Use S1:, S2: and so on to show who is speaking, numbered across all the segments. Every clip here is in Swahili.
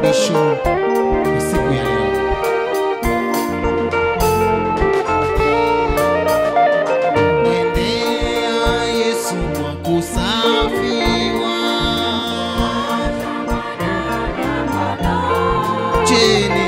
S1: mwisho wa siku ya leo. Mwendea Yesu kwa kusafiwa, cheni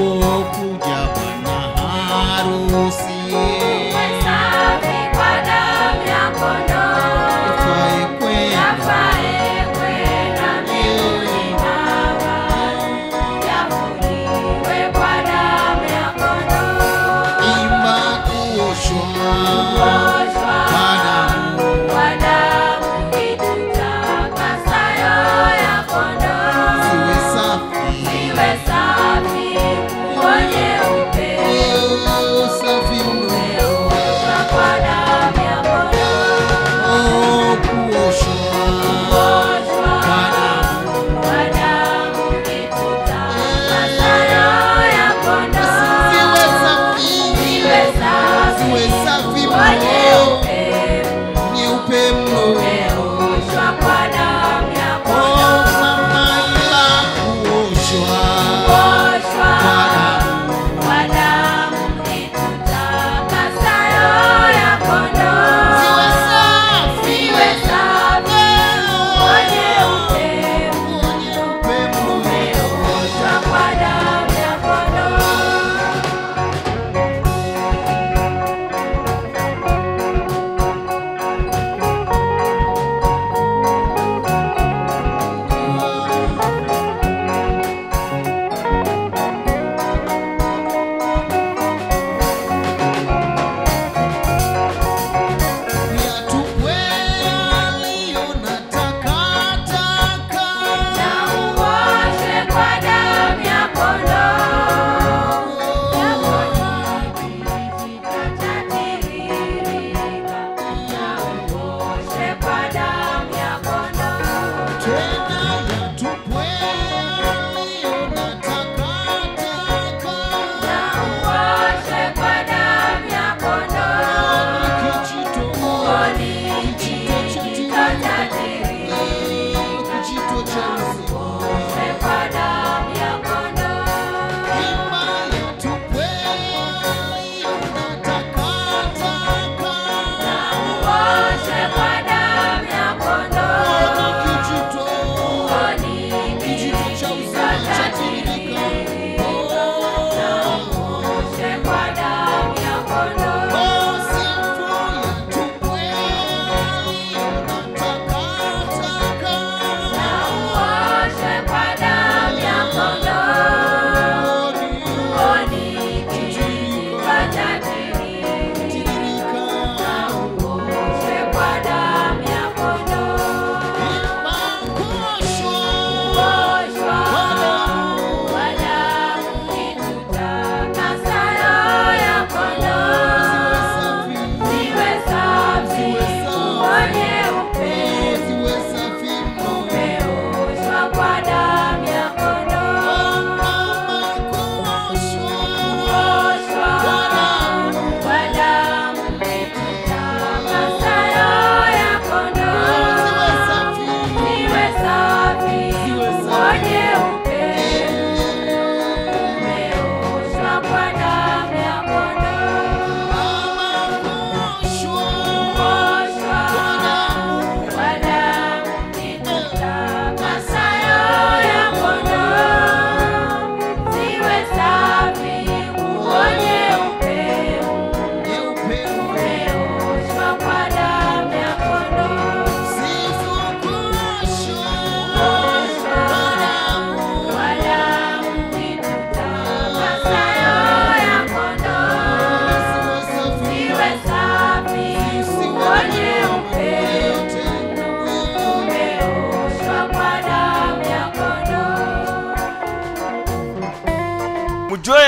S2: Oh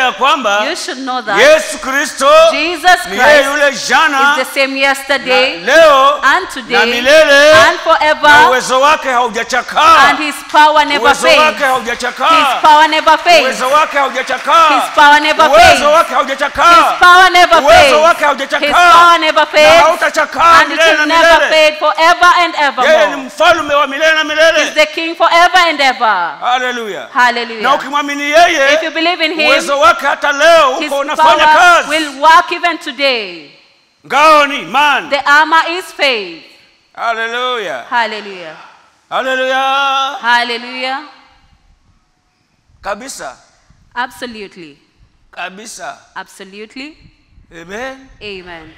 S2: ya kwamba
S3: You should know that
S2: Yesu Kristo
S3: Jesus
S2: ni yeye
S3: Christ
S2: yule jana,
S3: is the same yesterday,
S2: leo
S3: and
S2: na
S3: today,
S2: milele,
S3: and
S2: na
S3: forever,
S2: uwezo wake haujachakaa.
S3: and his power never
S2: Uwezo
S3: fades.
S2: wake haujachakaa.
S3: His power never fades.
S2: Uwezo wake haujachakaa.
S3: His power never
S2: Uwezo
S3: fades.
S2: wake haujachakaa.
S3: His power never
S2: Uwezo
S3: fades.
S2: wake haujachakaa.
S3: His power never
S2: Na
S3: fades.
S2: hautachakaa
S3: And it
S2: milele na
S3: will never
S2: milele.
S3: fade forever and
S2: Yeye ni
S3: evermore.
S2: mfalme wa milele na
S3: He's
S2: milele.
S3: the King forever and ever.
S2: Haleluya. Na
S3: Hallelujah.
S2: ukimwamini
S3: If
S2: yeye,
S3: you believe in him,
S2: uwezo wake hata leo
S3: his
S2: uko unafanya
S3: power
S2: kazi.
S3: will work even today.
S2: Ngao ni imani.
S3: The armor is faith.
S2: Haleluya.
S3: Hallelujah.
S2: Haleluya.
S3: Hallelujah.
S2: Kabisa.
S3: Absolutely.
S2: Kabisa.
S3: Absolutely.
S2: Amen.
S3: Amen.